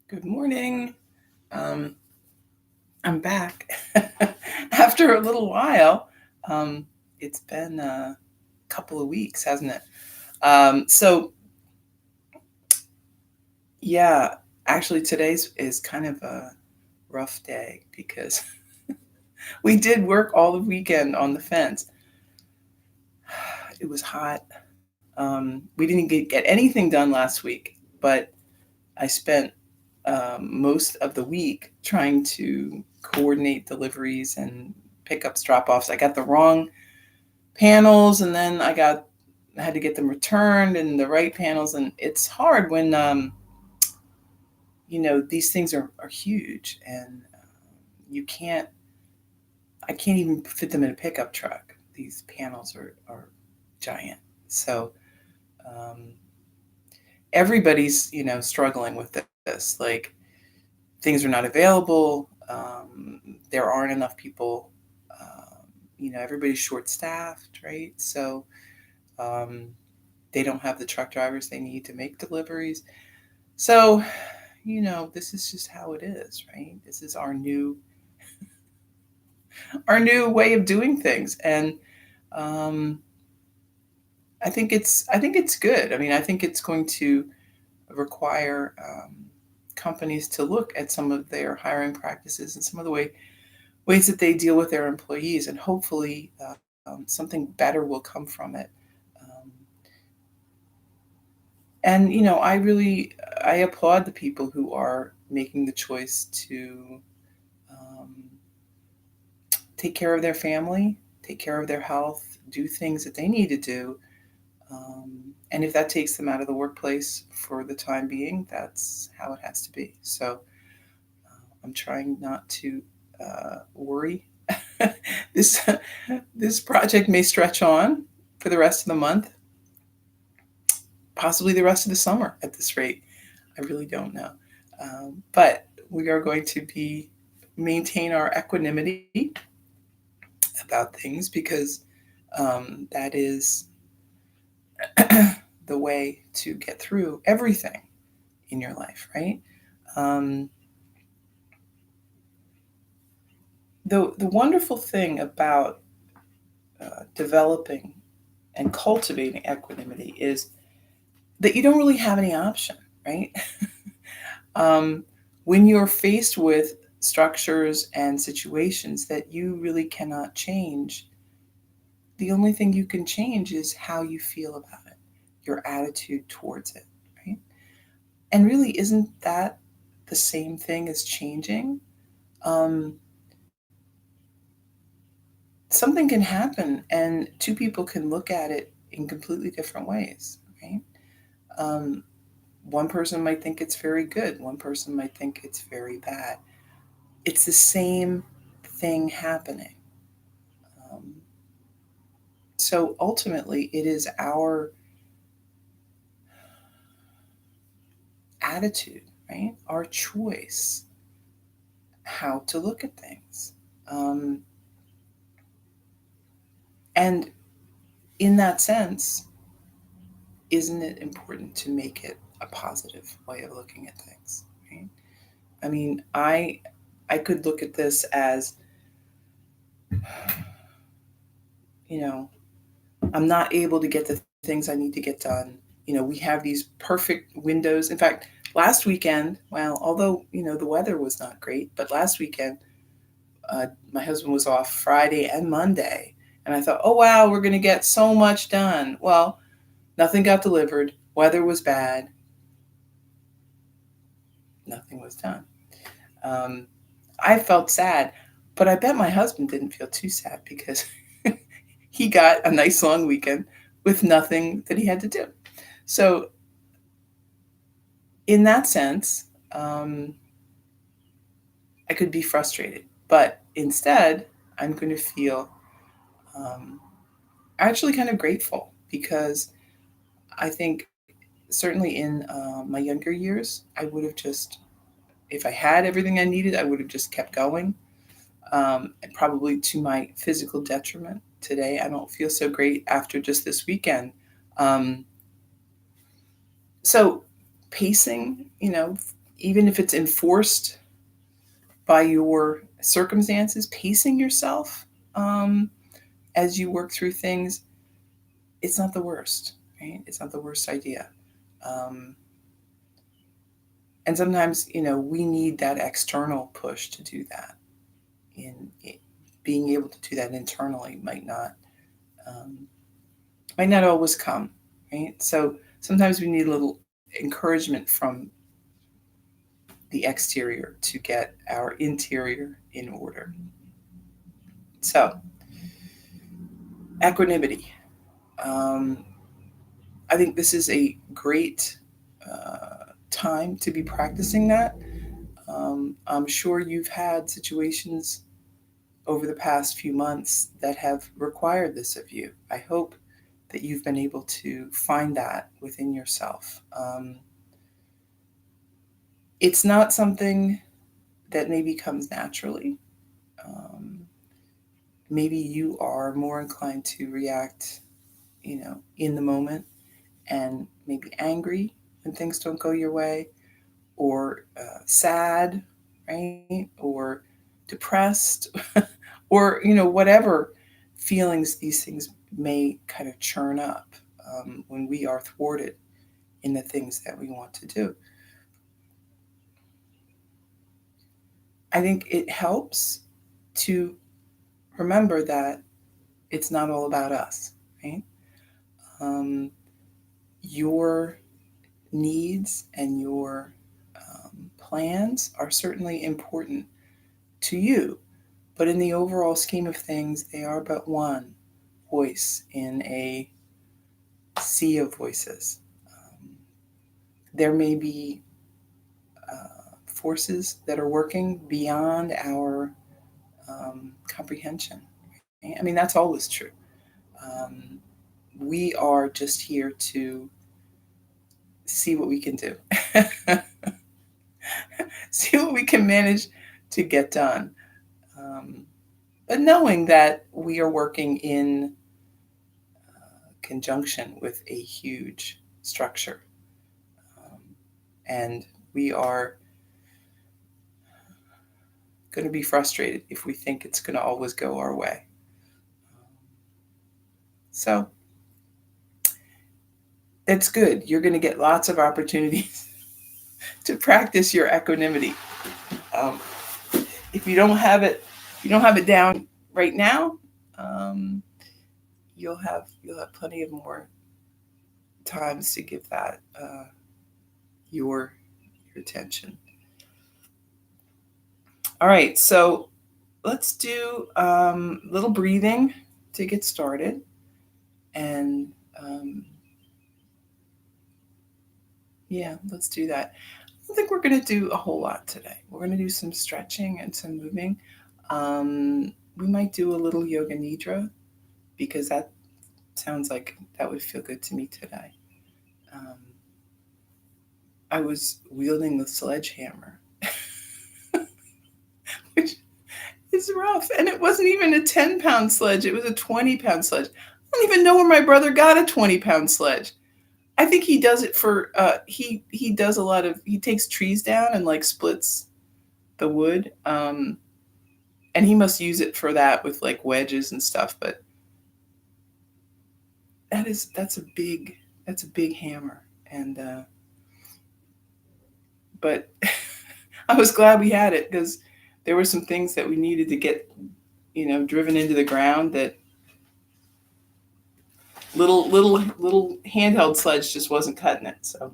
Good morning. Um, I'm back after a little while. Um, it's been a couple of weeks, hasn't it? So yeah, actually today's is kind of a rough day because we did work all the weekend on the fence. It was hot. We didn't get anything done last week, but I spent most of the week trying to coordinate deliveries and pickups, drop offs. I got the wrong panels, and then I had to get them returned and the right panels. And it's hard when these things are huge, and you can't. I can't even fit them in a pickup truck. These panels are giant. So um, everybody's struggling with this. Like, things are not available. There aren't enough people. Everybody's short staffed, right? So um, they don't have the truck drivers they need to make deliveries. So, this is just how it is, right? This is our new way of doing things, and um, I think it's good. I mean, I think it's going to require companies to look at some of their hiring practices and some of the ways that they deal with their employees, and hopefully something better will come from it. Um, and I applaud the people who are making the choice to um, take care of their family, take care of their health, do things that they need to do. Um, and if that takes them out of the workplace for the time being, that's how it has to be. So I'm trying not to worry. this this project may stretch on for the rest of the month, possibly the rest of the summer at this rate. I really don't know. But we are going to be maintain our equanimity about things because that is the way to get through everything in your life, right? Um, the wonderful thing about developing and cultivating equanimity is that you don't really have any option, right? um, when you're faced with structures and situations that you really cannot change, the only thing you can change is how you feel about it, your attitude towards it, right? And really, isn't that the same thing as changing? Um, Something can happen, and two people can look at it in completely different ways, right? Um, One person might think it's very good, one person might think it's very bad. It's the same thing happening. Um, so ultimately, it is our attitude, right? Our choice how to look at things. Um, and in that sense, isn't it important to make it a positive way of looking at things, right? I mean, I could look at this as, you know, I'm not able to get the things I need to get done. We have these perfect windows. In fact, last weekend, well, although the weather was not great, but last weekend, my husband was off Friday and Monday, and I thought, oh wow, we're going to get so much done. Well, nothing got delivered. Weather was bad. Nothing was done. Um, I felt sad, but I bet my husband didn't feel too sad because he got a nice long weekend with nothing that he had to do. So, in that sense, um, I could be frustrated, but instead, I'm going to feel um, actually kind of grateful because I think certainly in my younger years, I would have just, if I had everything I needed, I would have just kept going, and probably to my physical detriment. Today, I don't feel so great after just this weekend. Um, so, pacing, even if it's enforced by your circumstances, pacing yourself um, as you work through things, it's not the worst, right? It's not the worst idea. Um, and sometimes, we need that external push to do that. In being able to do that internally um, might not always come, right? So sometimes we need a little encouragement from the exterior to get our interior in order. So, equanimity. Um, I think this is a great time to be practicing that. I'm sure you've had situations over the past few months that have required this of you. I hope that you've been able to find that within yourself. It's not something that maybe comes naturally. Um, Maybe you are more inclined to react, in the moment, and maybe angry when things don't go your way, or sad, right? Or depressed, or, whatever feelings these things may kind of churn up when we are thwarted in the things that we want to do. I think it helps to remember that it's not all about us, right? Um, your needs and your plans are certainly important to you, but in the overall scheme of things, they are but one voice in a sea of voices. Um, there may be forces that are working beyond our comprehension. Right? I mean, that's always true. Um, we are just here to see what we can do, see what we can manage to get done. Um, but knowing that we are working in conjunction with a huge structure, and we are going to be frustrated if we think it's going to always go our way. So it's good. You're going to get lots of opportunities to practice your equanimity. Um, if you don't have it down right now, um, you'll have plenty of more times to give that your your attention. All right, so let's do a little breathing to get started, and yeah, let's do that. I don't think we're going to do a whole lot today. We're going to do some stretching and some moving. We might do a little yoga nidra because that sounds like that would feel good to me today. Um, I was wielding the sledgehammer, which is rough. And it wasn't even a 10-pound sledge, it was a 20-pound sledge. I don't even know where my brother got a 20-pound sledge. I think he does it for he does a lot of he takes trees down and like splits the wood. And he must use it for that with like wedges and stuff, but that's a big hammer. And but I was glad we had it because there were some things that we needed to get, driven into the ground that little handheld sledge just wasn't cutting it. So,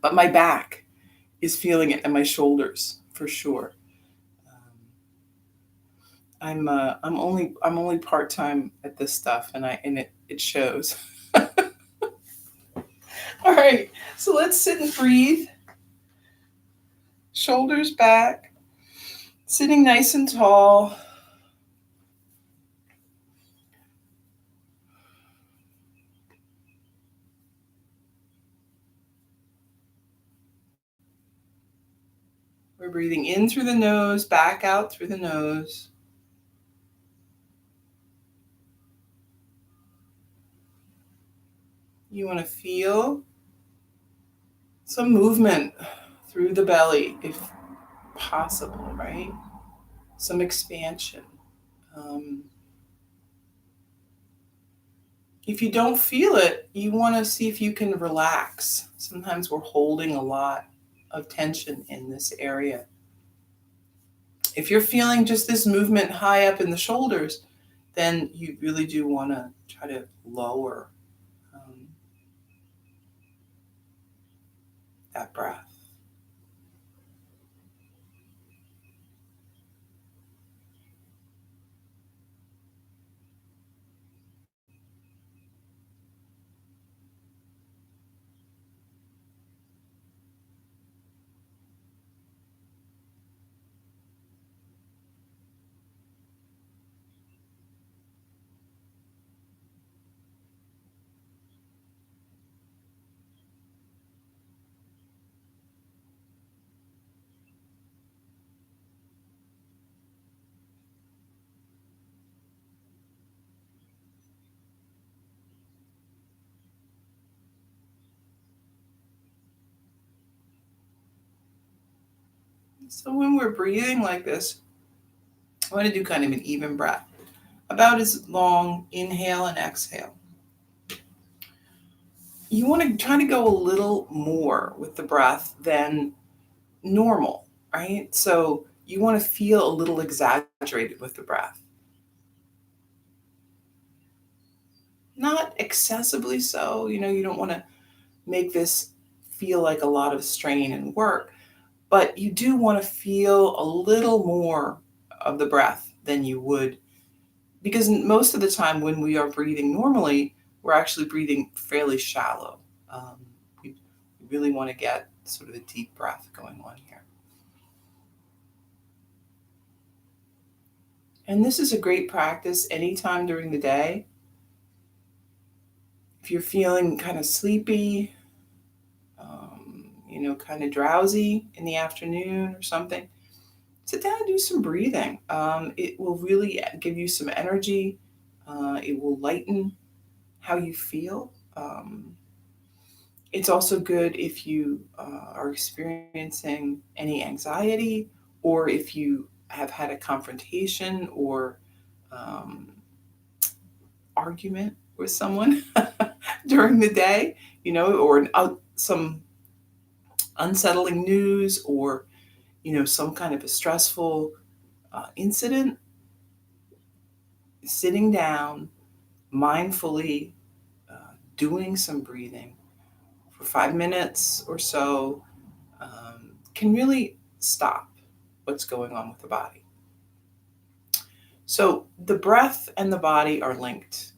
but my back is feeling it and my shoulders for sure. I'm only part time at this stuff, and it shows. All right, so let's sit and breathe. Shoulders back, sitting nice and tall. We're breathing in through the nose, back out through the nose. You want to feel some movement through the belly if possible, right? Some expansion. Um, if you don't feel it, you want to see if you can relax. Sometimes we're holding a lot of tension in this area. If you're feeling just this movement high up in the shoulders, then you really do want to try to lower um, that breath. So when we're breathing like this, I want to do kind of an even breath, about as long inhale and exhale. You want to try to go a little more with the breath than normal, right? So you want to feel a little exaggerated with the breath. Not excessively so, you don't want to make this feel like a lot of strain and work, but you do want to feel a little more of the breath than you would, because most of the time when we are breathing normally, we're actually breathing fairly shallow. Um, we really want to get sort of a deep breath going on here. And this is a great practice anytime during the day. If you're feeling kind of sleepy, kind of drowsy in the afternoon or something, sit down and do some breathing. It will really give you some energy. It will lighten how you feel. It's also good if you are experiencing any anxiety, or if you have had a confrontation or um, argument with someone during the day, or some unsettling news, or some kind of a stressful incident. Sitting down mindfully, doing some breathing for 5 minutes or so can really stop what's going on with the body. So the breath and the body are linked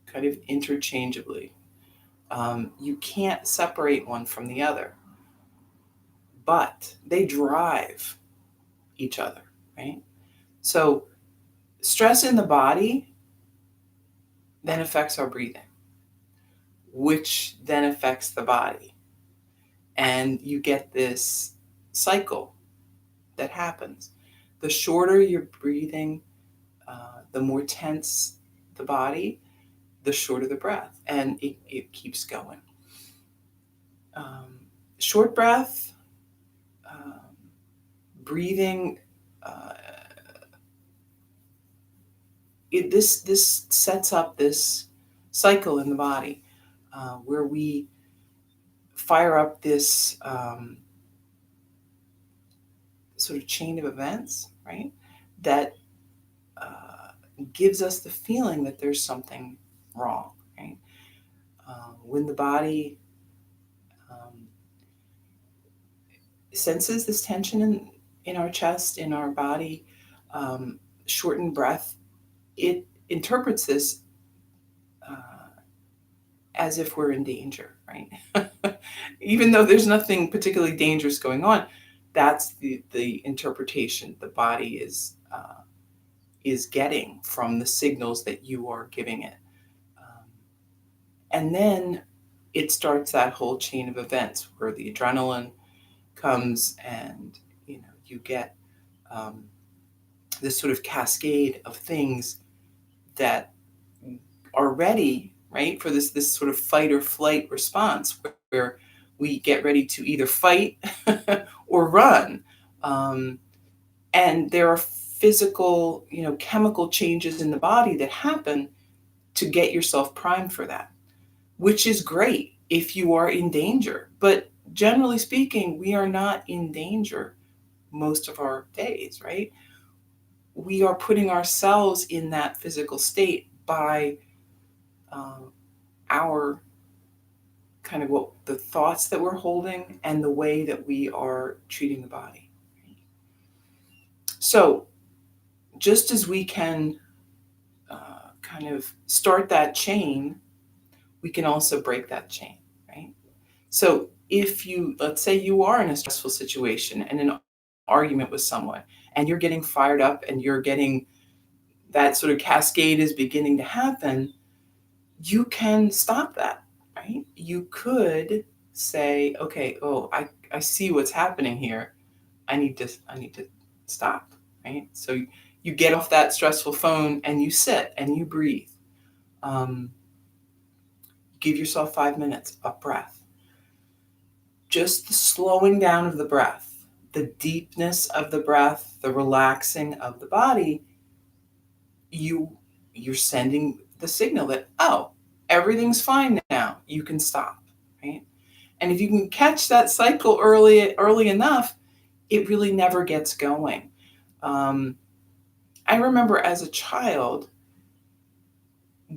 kind of interchangeably. You can't separate one from the other, but they drive each other, right? So stress in the body then affects our breathing, which then affects the body. And you get this cycle that happens. The shorter you're breathing, the more tense the body, the shorter the breath, and it keeps going. Short breath, um, breathing, uh, this sets up this cycle in the body where we fire up this sort of chain of events, right? That gives us the feeling that there's something wrong, right? When the body um, senses this tension in our chest, in our body, shortened breath, it interprets this uh, as if we're in danger, right? Even though there's nothing particularly dangerous going on, that's the interpretation the body is getting from the signals that you are giving it. Um, and then it starts that whole chain of events where the adrenaline comes, and you get um, this sort of cascade of things that are ready, right, for this sort of fight or flight response, where We get ready to either fight or run. Um, and there are physical, chemical changes in the body that happen to get yourself primed for that, which is great if you are in danger. But generally speaking, we are not in danger most of our days, right? We are putting ourselves in that physical state by uh, our kind of what the thoughts that we're holding and the way that we are treating the body. So, just as we can kind of start that chain, we can also break that chain, right? So, if you, let's say you are in a stressful situation and an argument with someone, and you're getting fired up and you're getting that sort of cascade is beginning to happen, you can stop that, right? You could say, okay, oh, I see what's happening here. I need to stop, right? So you get off that stressful phone and you sit and you breathe. Um, give yourself 5 minutes of breath. Just the slowing down of the breath, the deepness of the breath, the relaxing of the body, you you're sending the signal that, oh, everything's fine now. You can stop, right? And if you can catch that cycle early enough, it really never gets going. Um, I remember as a child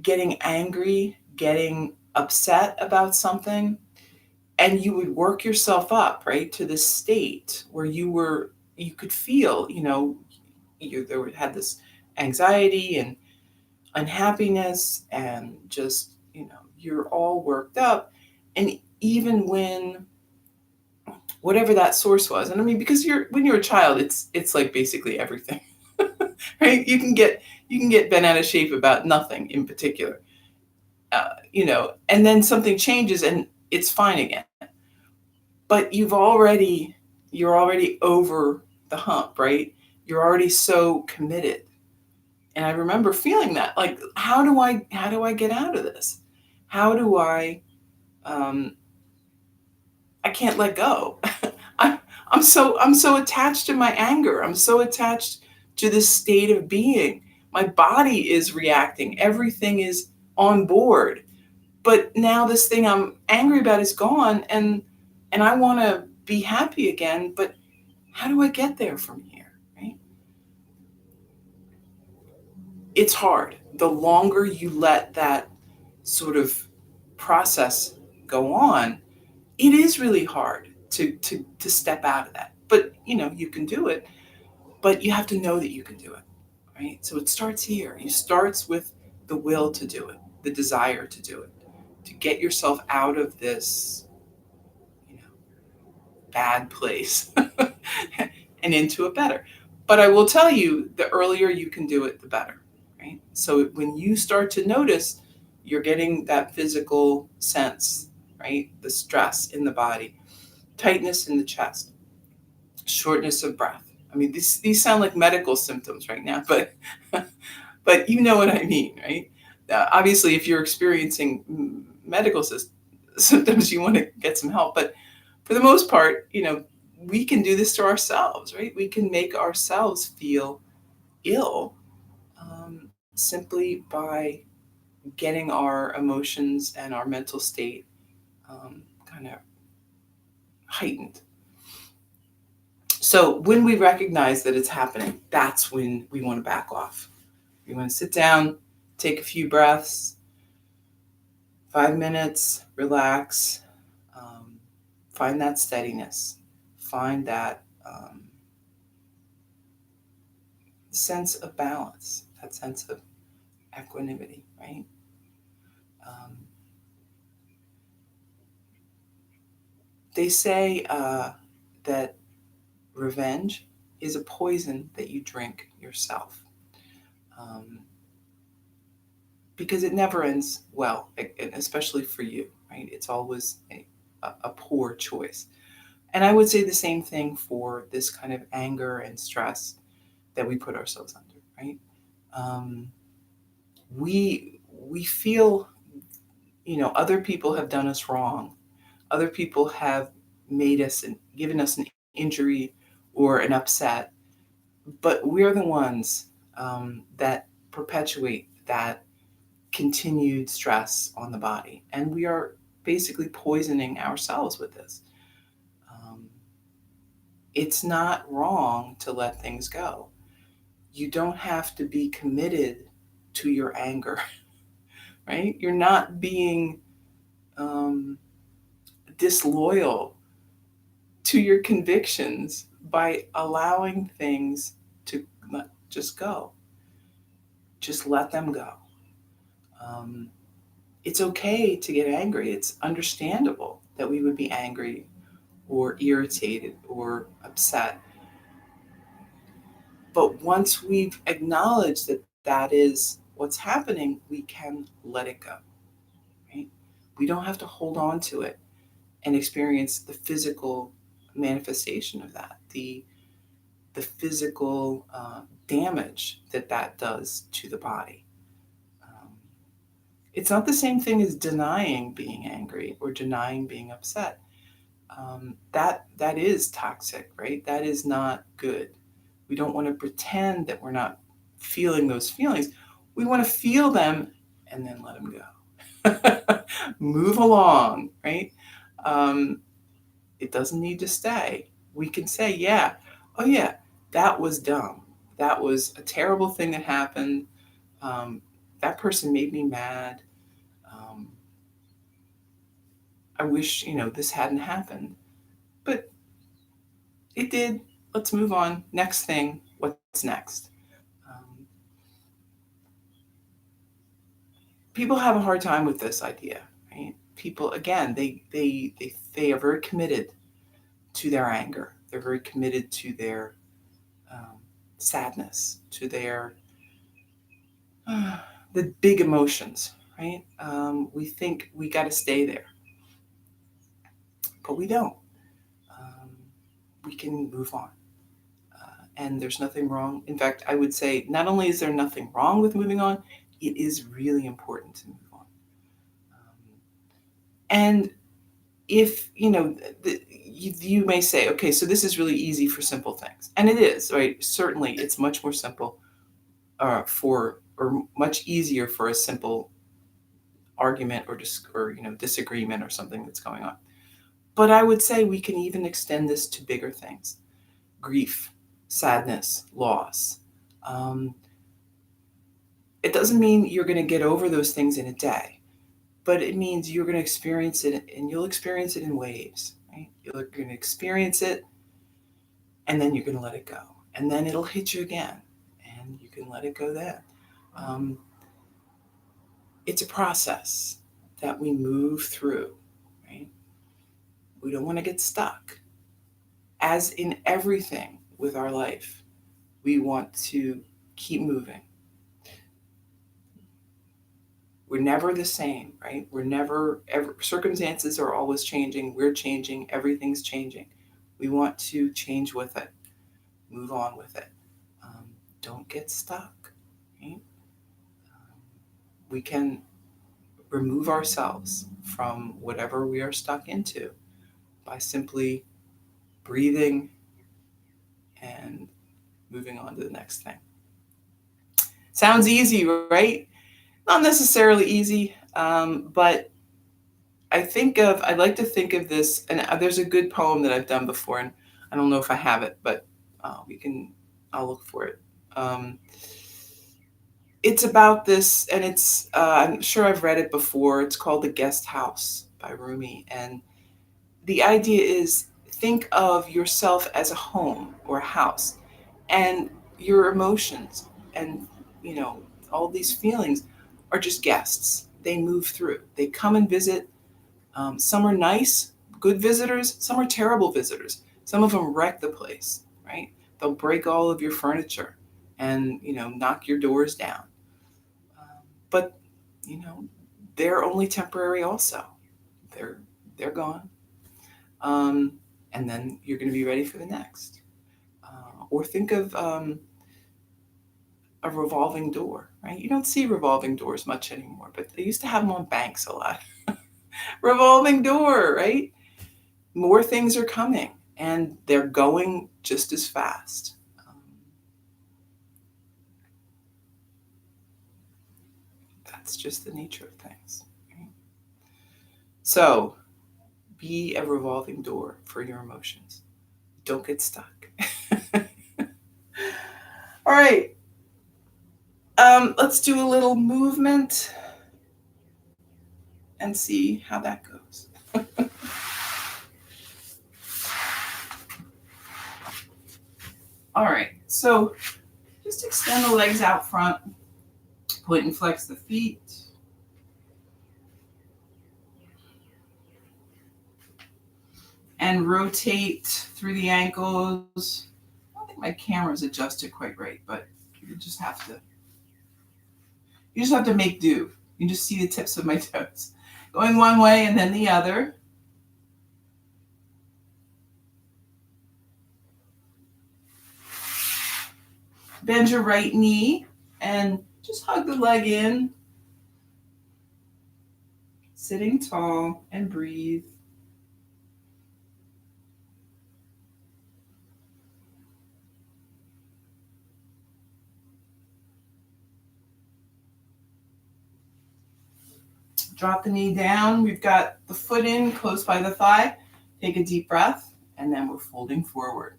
getting angry, getting upset about something, and you would work yourself up, right, to this state where you could feel, had this anxiety and unhappiness and just, you're all worked up. And even when whatever that source was, and I mean, because when you're a child, it's like basically everything. Right? You can get bent out of shape about nothing in particular, and then something changes and it's fine again. But you're already over the hump, right? You're already so committed. And I remember feeling that, like, how do I get out of this? How do um, I can't let go. I, I'm so attached to my anger. I'm so attached to this state of being. My body is reacting. Everything is on board. But now this thing I'm angry about is gone, and I want to be happy again. But how do I get there from here? Right? It's hard. The longer you let that sort of process go on, it is really hard to step out of that. But you can do it, but you have to know that you can do it, right? So it starts here. It starts with the will to do it, the desire to do it, to get yourself out of this, you know, bad place and into a better. But I will tell you, the earlier you can do it, the better, right? So when you start to notice you're getting that physical sense, right? The stress in the body, tightness in the chest, shortness of breath. I mean, these sound like medical symptoms right now, but but you know what I mean, right? Obviously, if you're experiencing medical symptoms, you want to get some help. But for the most part, we can do this to ourselves, right? We can make ourselves feel ill simply by getting our emotions and our mental state kind of heightened. So when we recognize that it's happening, that's when we want to back off. We want to sit down, take a few breaths, 5 minutes, relax, um, find that steadiness, find that sense of balance, that sense of equanimity, right? Um, they say that revenge is a poison that you drink yourself, um, because it never ends well, especially for you, right? It's always a poor choice. And I would say the same thing for this kind of anger and stress that we put ourselves under, right? Um, we we feel, other people have done us wrong. Other people have made us and given us an injury or an upset, but we're the ones that perpetuate that continued stress on the body. And we are basically poisoning ourselves with this. Um, it's not wrong to let things go. You don't have to be committed to your anger, right? You're not being um, disloyal to your convictions by allowing things to just go. Just let them go. Um, it's okay to get angry. It's understandable that we would be angry or irritated or upset. But once we've acknowledged that that is what's happening, we can let it go, right? We don't have to hold on to it and experience the physical manifestation of that, the physical damage that that does to the body. Um, it's not the same thing as denying being angry or denying being upset. That is toxic, right? That is not good. We don't want to pretend that we're not feeling those feelings. We want to feel them and then let them go. Move along, right? Um, it doesn't need to stay. We can say, yeah, oh yeah, that was dumb. That was a terrible thing that happened. Um, that person made me mad. Um, I wish, this hadn't happened. But it did. Let's move on. Next thing. What's next? Um, People have a hard time with this idea, right? People, again, they are very committed to their anger. They're very committed to their um, sadness, to their the big emotions, right? We think we got to stay there, but we don't. Um, we can move on. And there's nothing wrong. In fact, I would say not only is there nothing wrong with moving on, it is really important to move on. And if, you may say, okay, so this is really easy for simple things. And it is, right? Certainly, it's much more simple or much easier for a simple argument or disagreement or something that's going on. But I would say we can even extend this to bigger things: grief, sadness, loss. Um, it doesn't mean you're going to get over those things in a day, but it means you're going to experience it, and you'll experience it in waves. Right? You're going to experience it, and then you're going to let it go, and then it'll hit you again, and you can let it go then. Um, it's a process that we move through. Right? We don't want to get stuck. As in everything with our life, we want to keep moving. We're never the same, right? We're never, ever, circumstances are always changing. We're changing. Everything's changing. We want to change with it, move on with it. Um, don't get stuck, right? We can remove ourselves from whatever we are stuck into by simply breathing and moving on to the next thing. Sounds easy, right? Not necessarily easy, but I like to think of this, and there's a good poem that I've done before, and I don't know if I have it, but I'll look for it. Um, it's about this, and I'm sure I've read it before. It's called The Guest House by Rumi. And the idea is, think of yourself as a home or a house, and your emotions and, you know, all these feelings are just guests. They move through, they come and visit. Some are nice, good visitors. Some are terrible visitors. Some of them wreck the place, right? They'll break all of your furniture and, knock your doors down. But, you know, they're only temporary also. They're, they're gone. Um, and then you're going to be ready for the next. Or think of a revolving door, right? You don't see revolving doors much anymore, but they used to have them on banks a lot. Revolving door, right? more things are coming, and they're going just as fast. That's just the nature of things. Right? So be a revolving door for your emotions. Don't get stuck. All right. Let's do a little movement and see how that goes. All right. So just extend the legs out front. Point and flex the feet. And rotate through the ankles. I don't think my camera's adjusted quite right, but you just have to make do. You just see the tips of my toes. Going one way and then the other. Bend your right knee and just hug the leg in. Sitting tall and breathe. Drop the knee down. We've got the foot in close by the thigh. Take a deep breath, and then we're folding forward.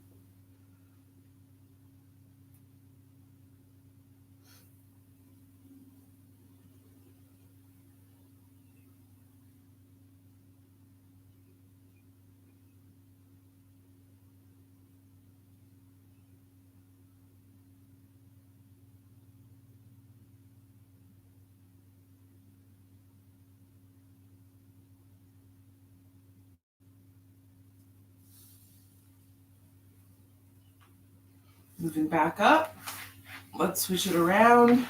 Moving back up. Let's switch it around.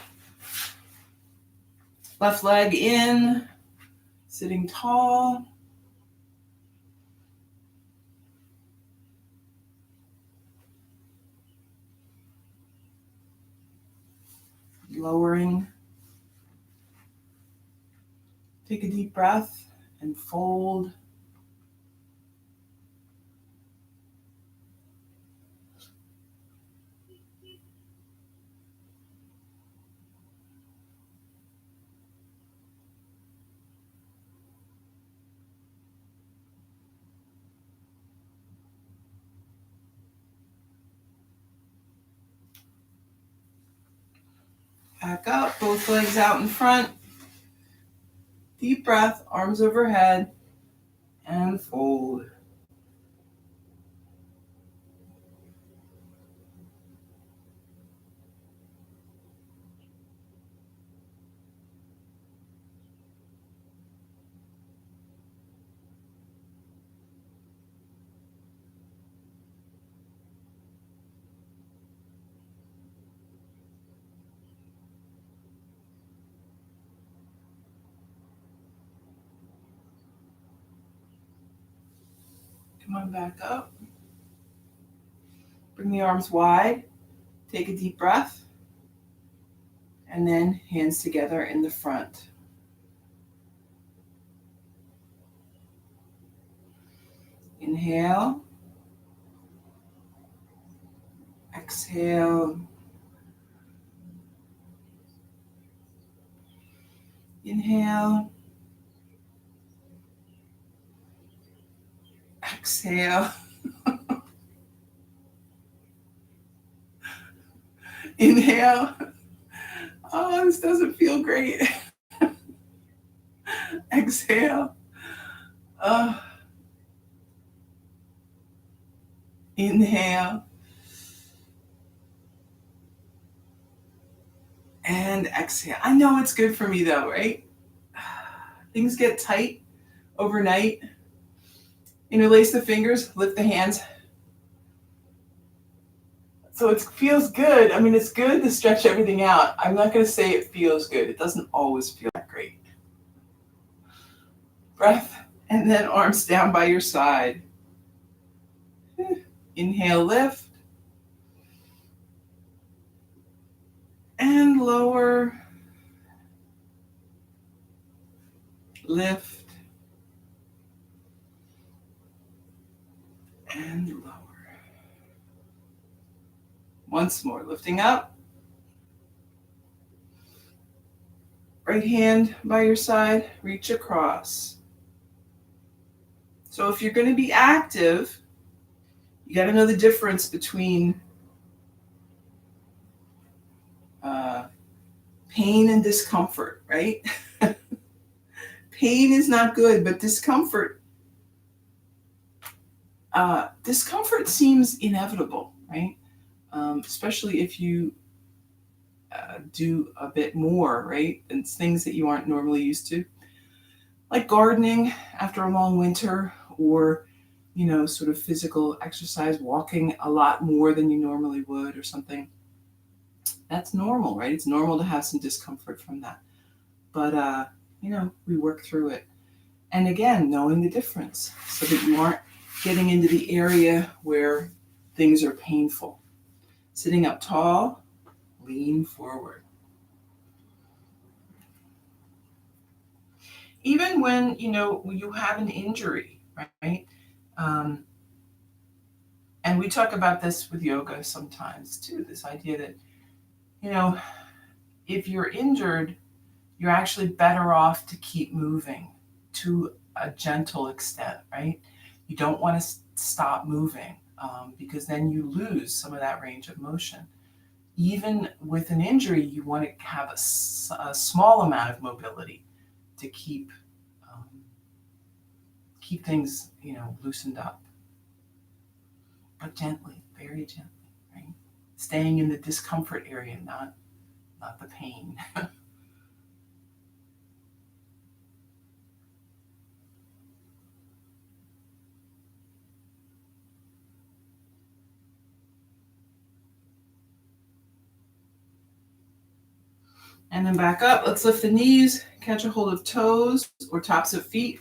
Left leg in, sitting tall. Lowering. Take a deep breath and fold. Back up, both legs out in front. Deep breath, arms overhead, and fold. Come on back up. Bring the arms wide. Take a deep breath. And then hands together in the front. Inhale. Exhale. Inhale. Exhale. Inhale. Oh, this doesn't feel great. Exhale. Inhale. And exhale. I know it's good for me though, right? Things get tight overnight. Interlace the fingers, lift the hands. So it feels good. I mean, it's good to stretch everything out. I'm not going to say it feels good. It doesn't always feel that great. Breath, and then arms down by your side. Inhale, lift. And lower. Lift. And lower. Once more, lifting up. Right hand by your side, reach across. So if you're going to be active, you got to know the difference between pain and discomfort, right? Pain is not good, but discomfort seems inevitable, right? Especially if you do a bit more, right? And it's things that you aren't normally used to, like gardening after a long winter, or sort of physical exercise, walking a lot more than you normally would, or something. That's normal, right? It's normal to have some discomfort from that, but we work through it. And again, knowing the difference so that you aren't getting into the area where things are painful. Sitting up tall, lean forward. Even when, you have an injury, right? And we talk about this with yoga sometimes too, this idea that, if you're injured, you're actually better off to keep moving to a gentle extent, right? You don't want to stop moving because then you lose some of that range of motion. Even with an injury, you want to have a small amount of mobility to keep things, loosened up. But gently, very gently, right? Staying in the discomfort area, not the pain. And then back up. Let's lift the knees, catch a hold of toes or tops of feet.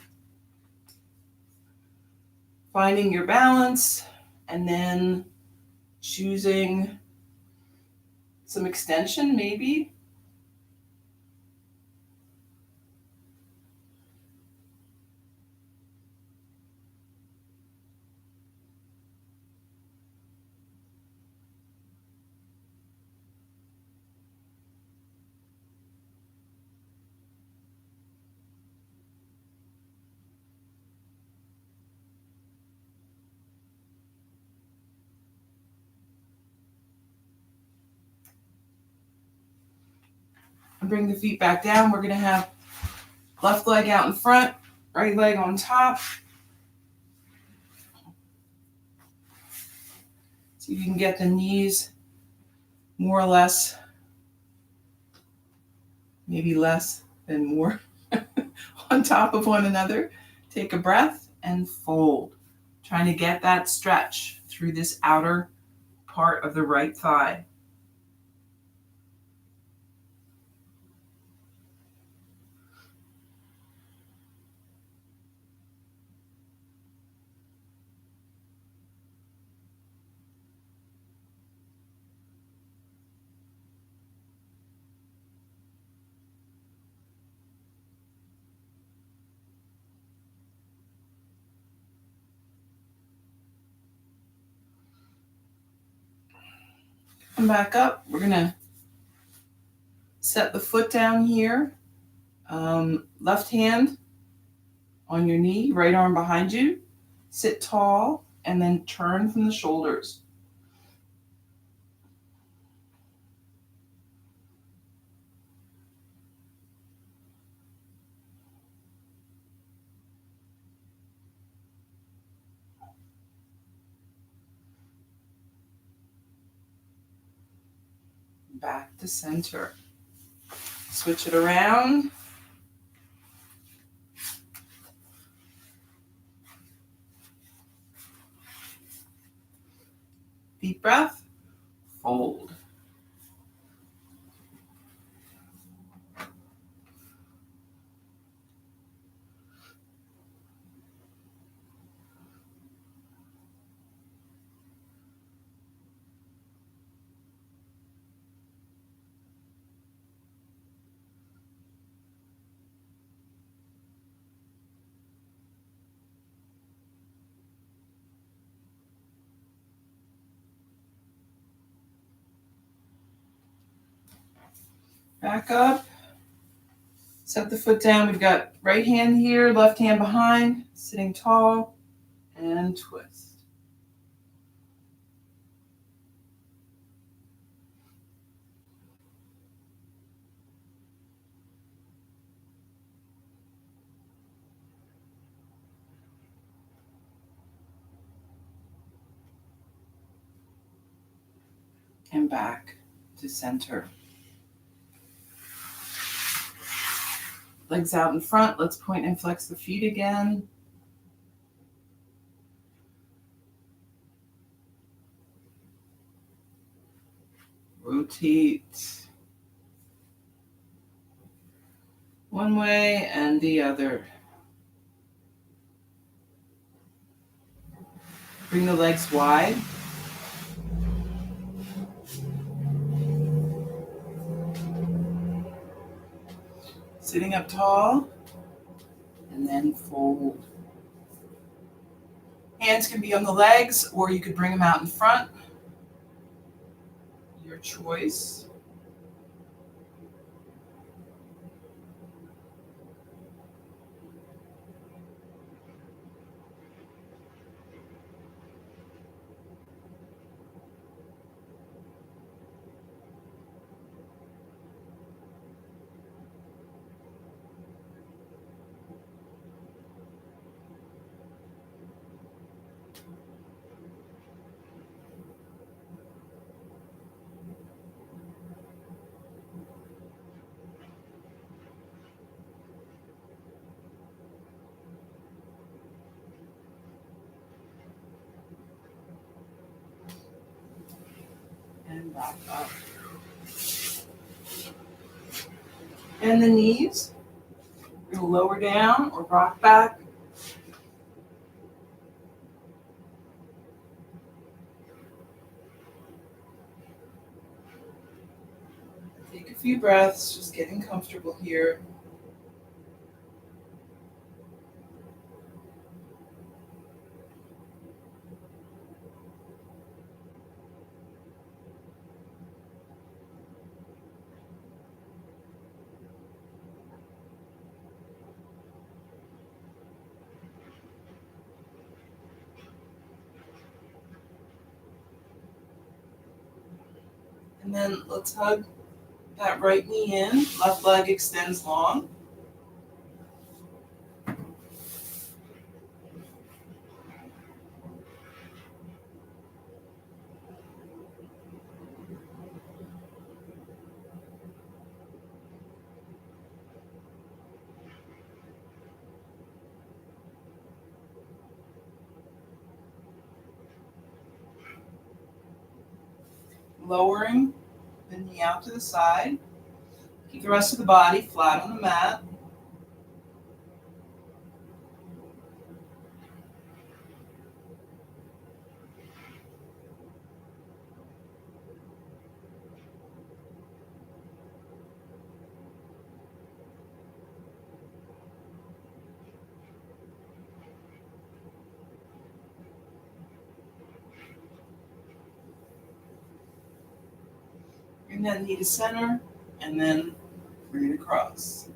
Finding your balance, and then choosing some extension, maybe. And bring the feet back down. We're going to have left leg out in front, right leg on top. So you can get the knees more or less, maybe less than more, on top of one another. Take a breath and fold. Trying to get that stretch through this outer part of the right thigh. Come back up. We're going to set the foot down here. Left hand on your knee, right arm behind you. Sit tall and then turn from the shoulders. Back to center. Switch it around. Deep breath. Fold. Back up. Set the foot down. We've got right hand here, left hand behind, sitting tall, and twist. And back to center. Legs out in front. Let's point and flex the feet again. Rotate one way and the other. Bring the legs wide. Sitting up tall, and then fold. Hands can be on the legs, or you could bring them out in front. Your choice. And back up. And the knees. We're going to lower down or rock back. Take a few breaths, just getting comfortable here. And then let's hug that right knee in. Left leg extends long. Lowering the knee out to the side. Keep the rest of the body flat on the mat. Bring that knee to center, and then bring it across.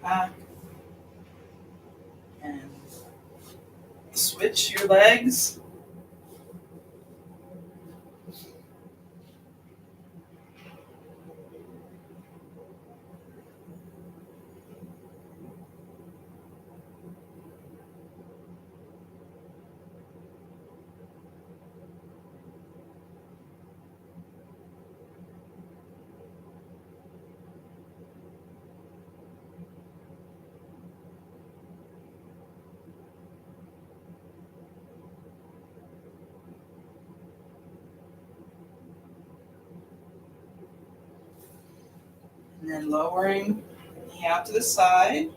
Back. And switch your legs. And then lowering the knee out to the side.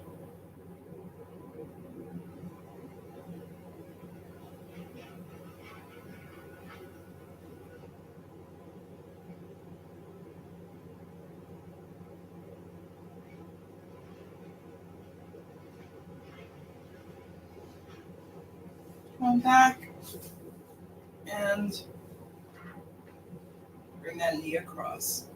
Come back and bring that knee across.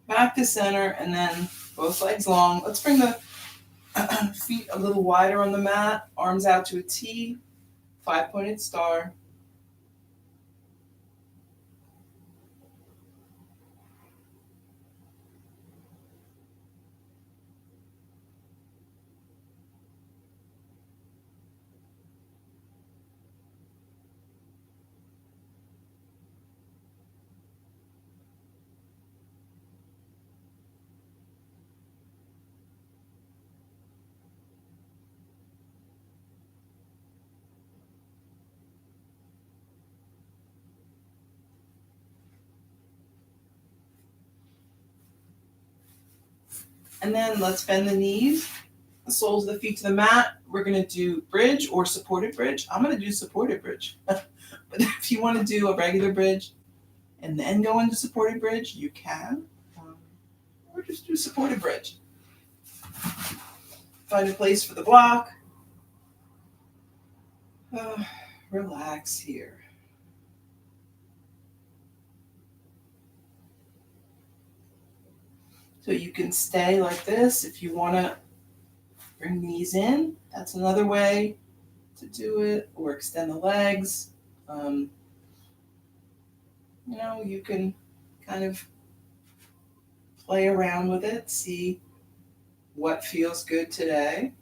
Back to center, and then both legs long. Let's bring the feet a little wider on the mat, arms out to a T, five-pointed star. And then let's bend the knees, the soles of the feet to the mat. We're going to do bridge or supported bridge. I'm going to do supported bridge. But if you want to do a regular bridge and then go into supported bridge, you can. Or just do supported bridge. Find a place for the block. Relax here. So you can stay like this if you want to bring these in. That's another way to do it, or extend the legs. You can kind of play around with it, see what feels good today.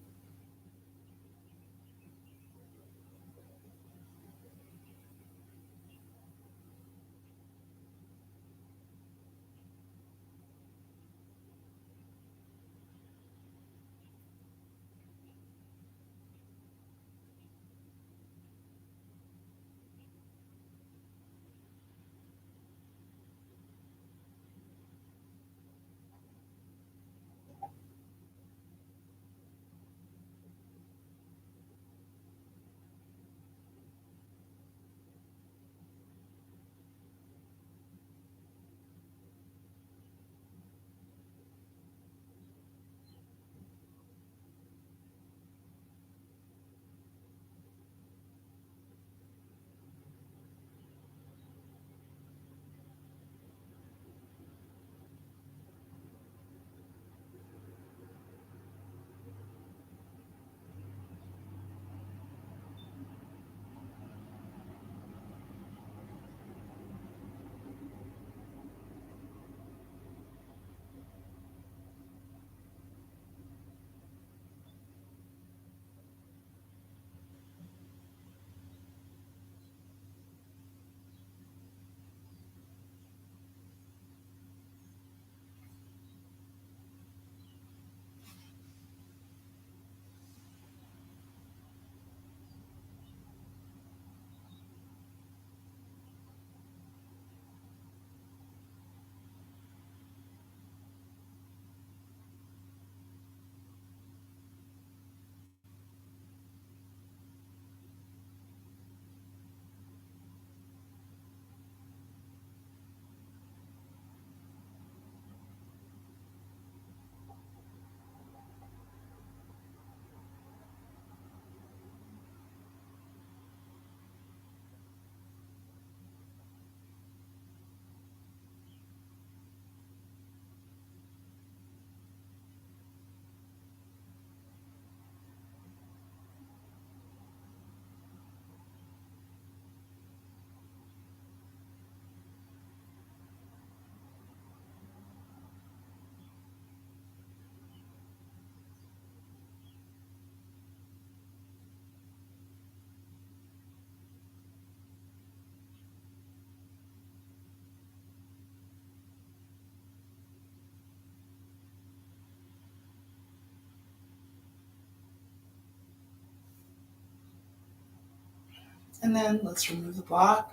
And then let's remove the block.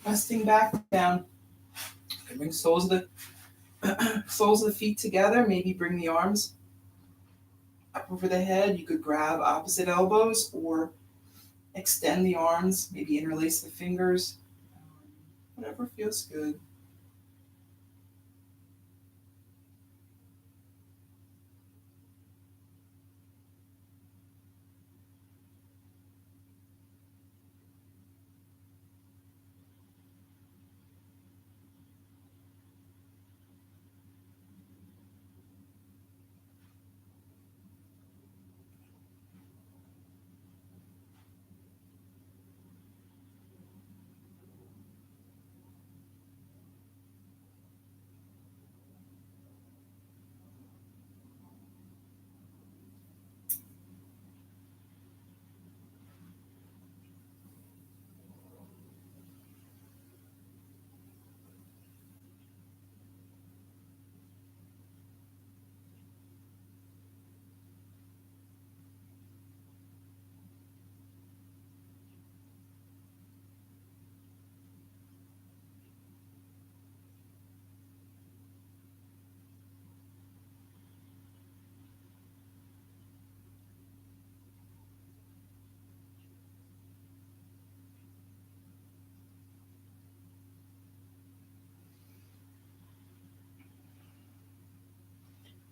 Resting back down. Bring soles of the feet together. Maybe bring the arms up over the head. You could grab opposite elbows or extend the arms. Maybe interlace the fingers. Whatever feels good.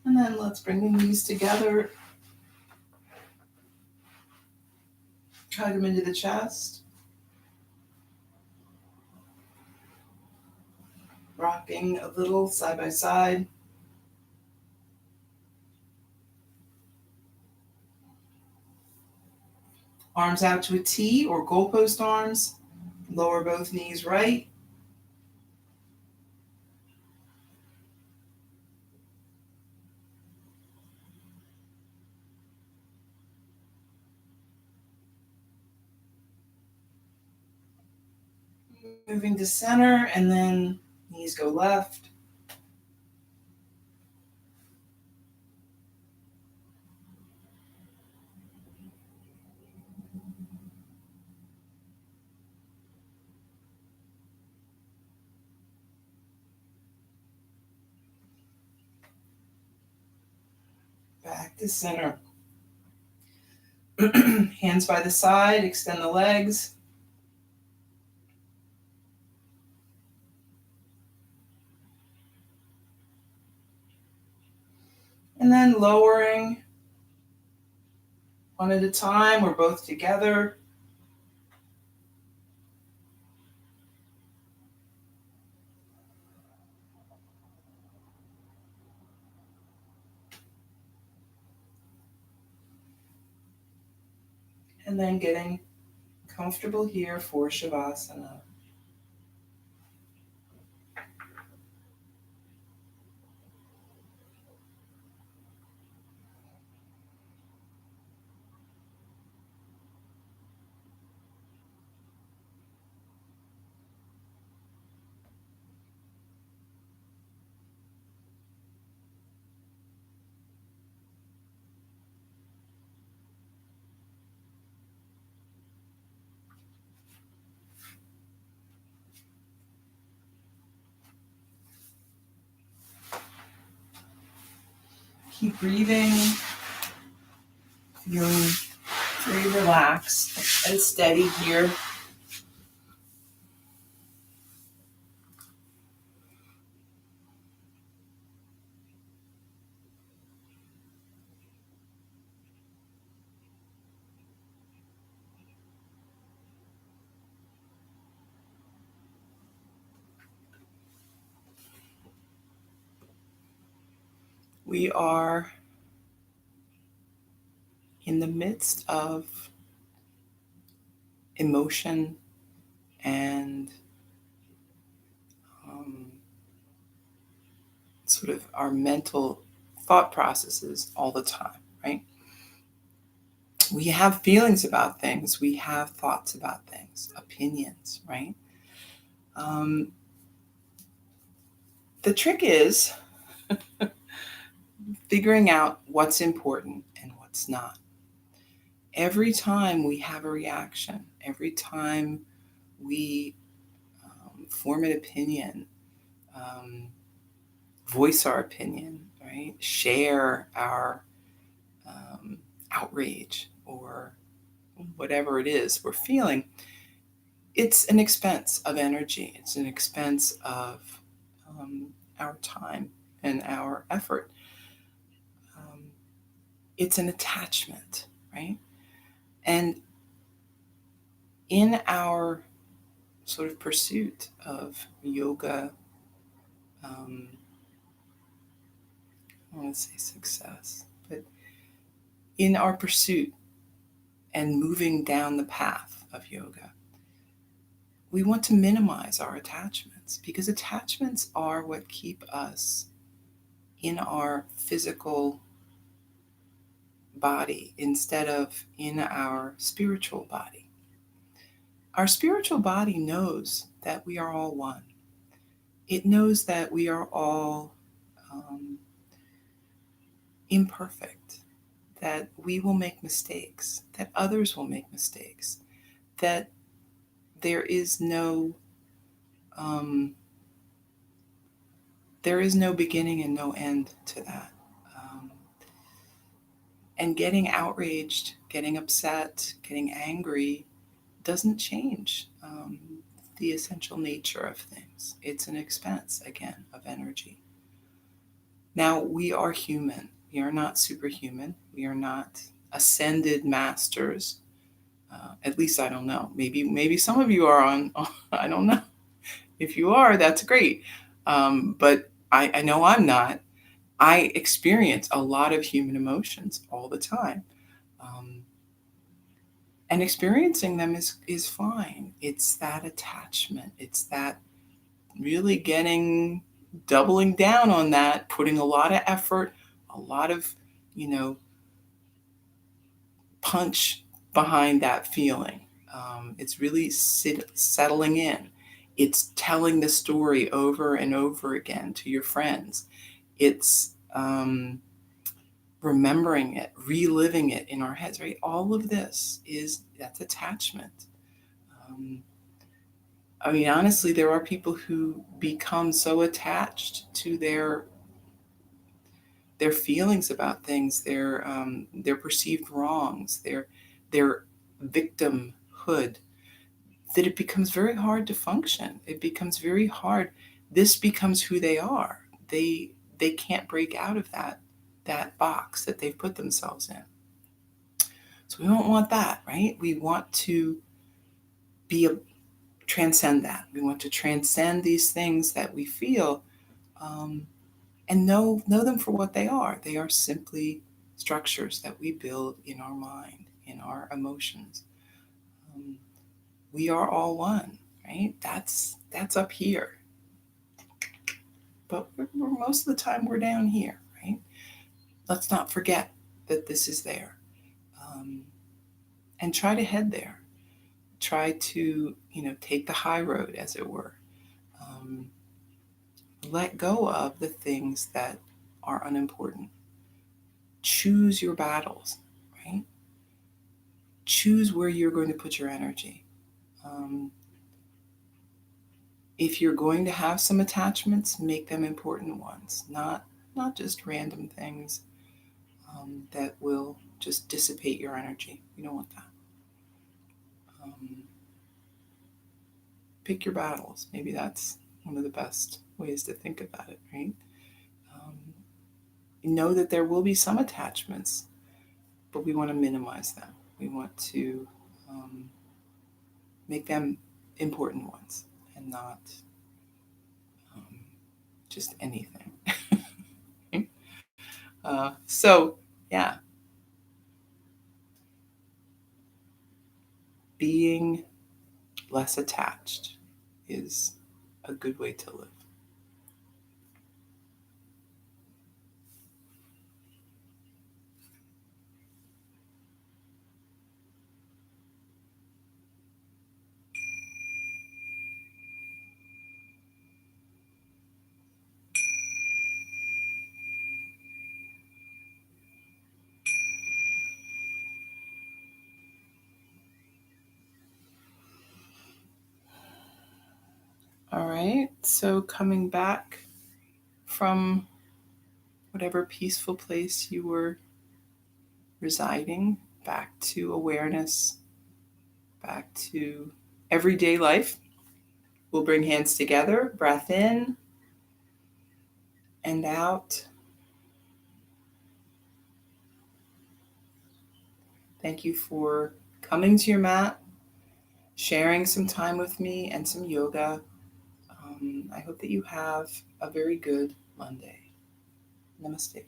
And then let's bring the knees together. Hug them into the chest. Rocking a little side by side. Arms out to a T or goalpost arms. Lower both knees right. Moving to center, and then knees go left. Back to center. Hands by the side, extend the legs. And then lowering one at a time or both together. And then getting comfortable here for Shavasana. Keep breathing, feeling very relaxed and steady here. We are in the midst of emotion and sort of our mental thought processes all the time, right? We have feelings about things, we have thoughts about things, opinions, right? Um, the trick is figuring out what's important and what's not. Every time we have a reaction, every time we form an opinion, um, voice our opinion, right? Share our um, outrage or whatever it is we're feeling, it's an expense of energy. It's an expense of um, our time and our effort. Um, it's an attachment, right? And in our sort of pursuit of yoga, um, I don't want to say success, but in our pursuit and moving down the path of yoga, we want to minimize our attachments because attachments are what keep us in our physical body instead of in our spiritual body. Our spiritual body knows that we are all one. It knows that we are all um, imperfect, that we will make mistakes, that others will make mistakes, that there is no um, there is no beginning and no end to that. Um, and getting outraged, getting upset, getting angry doesn't change the essential nature of things. It's an expense, again, of energy. Now, we are human. We are not superhuman. We are not ascended masters. At least I don't know. Maybe some of you are on. I don't know. If you are, that's great. But I know I'm not. I experience a lot of human emotions all the time. Um, and experiencing them is fine. It's that attachment. It's that really doubling down on that, putting a lot of effort, a lot of, you know, punch behind that feeling. It's really settling in. It's telling the story over and over again to your friends. It's remembering it, reliving it in our heads, right? All of this that's attachment. Um, I mean, honestly, there are people who become so attached to their feelings about things, their perceived wrongs, their victimhood, that it becomes very hard to function. It becomes very hard. This becomes who they are. They can't break out of that box that they've put themselves in. So we don't want that, right? We want to be a transcend that. We want to transcend these things that we feel, um, and know them for what they are. They are simply structures that we build in our mind, in our emotions. Um, we are all one, right? That's up here, but most of the time we're down here, right? Let's not forget that this is there, um, and try to head there. Try to take the high road, as it were. Um, Let go of the things that are unimportant. Choose your battles, right? Choose where you're going to put your energy. Um, if you're going to have some attachments, make them important ones, not just random things that will just dissipate your energy. You don't want that. Um, Pick your battles. Maybe that's one of the best ways to think about it, right? Know that there will be some attachments, but we want to minimize them. We want to um, make them important ones and not um, just anything. So, yeah, being less attached is a good way to live. right? So coming back from whatever peaceful place you were residing, back to awareness, back to everyday life. We'll bring hands together, breath in and out. Thank you for coming to your mat, sharing some time with me and some yoga. I hope that you have a very good Monday. Namaste.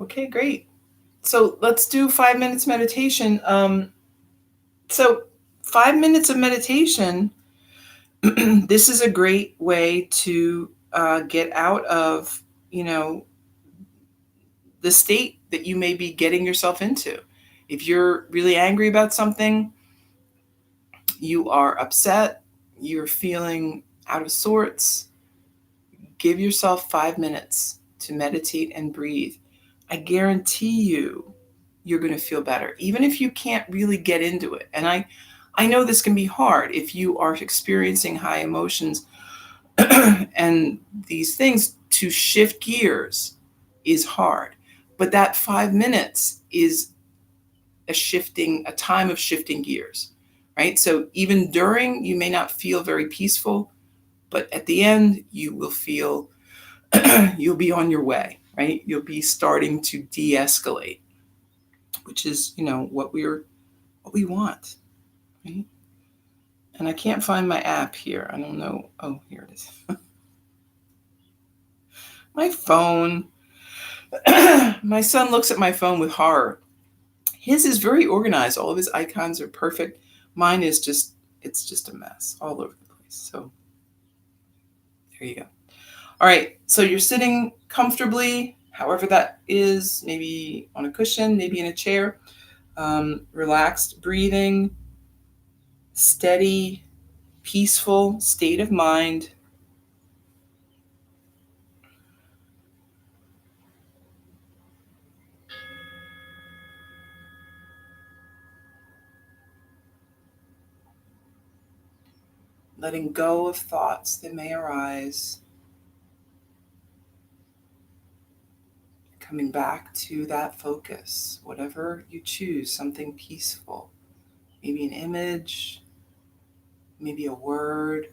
Okay, great. So let's do 5 minutes meditation. So 5 minutes of meditation. This is a great way to get out of, you know, the state that you may be getting yourself into. If you're really angry about something, you are upset, you're feeling out of sorts, give yourself 5 minutes to meditate and breathe. I guarantee you're going to feel better, even if you can't really get into it. And I know this can be hard if you are experiencing high emotions and these things. To shift gears is hard. But that 5 minutes is a time of shifting gears, right? So even during, you may not feel very peaceful, but at the end, you will feel, you'll be on your way, right? You'll be starting to de-escalate, which is, what we want, right? And I can't find my app here. I don't know. Oh, here it is. My phone. My son looks at my phone with horror. His is very organized. All of his icons are perfect. Mine is it's just a mess all over the place. So there you go. All right. So you're sitting comfortably, however that is, maybe on a cushion, maybe in a chair. Relaxed breathing, steady, peaceful state of mind. Letting go of thoughts that may arise. Coming back to that focus, whatever you choose, something peaceful. Maybe an image, maybe a word.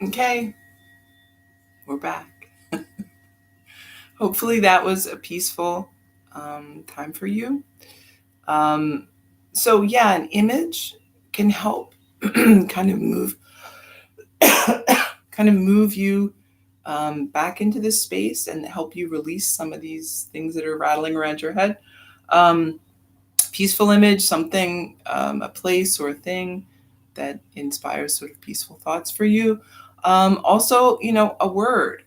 Okay, we're back. Hopefully that was a peaceful time for you. So yeah, an image can help kind of move kind of move you back into this space and help you release some of these things that are rattling around your head. Um, Peaceful image, something, a place or a thing that inspires sort of peaceful thoughts for you. Also, a word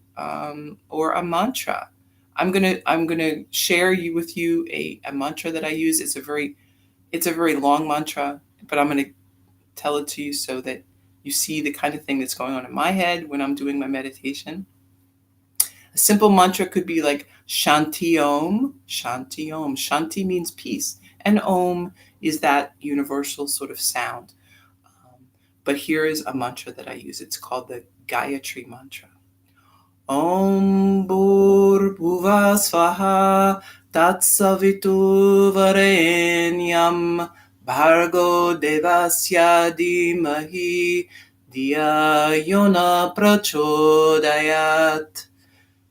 or a mantra. I'm gonna share with you a mantra that I use. It's a very long mantra, but I'm gonna tell it to you so that you see the kind of thing that's going on in my head when I'm doing my meditation. A simple mantra could be like Shanti Om, Shanti Om. Shanti means peace, and Om is that universal sort of sound. But here is a mantra that I use. It's called the Gayatri Mantra. Om Bhur Bhuva Swaha Tatsavitu Varenyam Bhargo Devasya Dhimahi Dhiya Yona Prachodayat.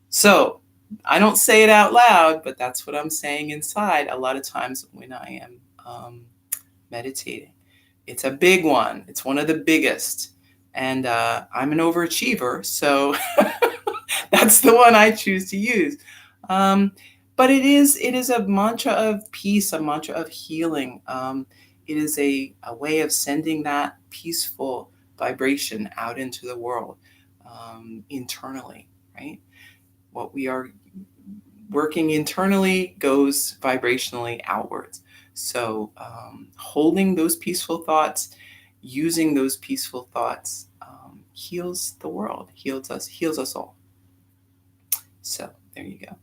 So I don't say it out loud, but that's what I'm saying inside a lot of times when I am meditating. It's a big one. It's one of the biggest. And I'm an overachiever, so that's the one I choose to use. Um, but it is a mantra of peace, a mantra of healing. It is a way of sending that peaceful vibration out into the world internally, right? What we are working internally goes vibrationally outwards. So holding those peaceful thoughts, using those peaceful thoughts heals the world, heals us all. So there you go.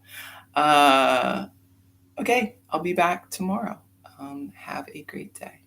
Okay, I'll be back tomorrow. Have a great day.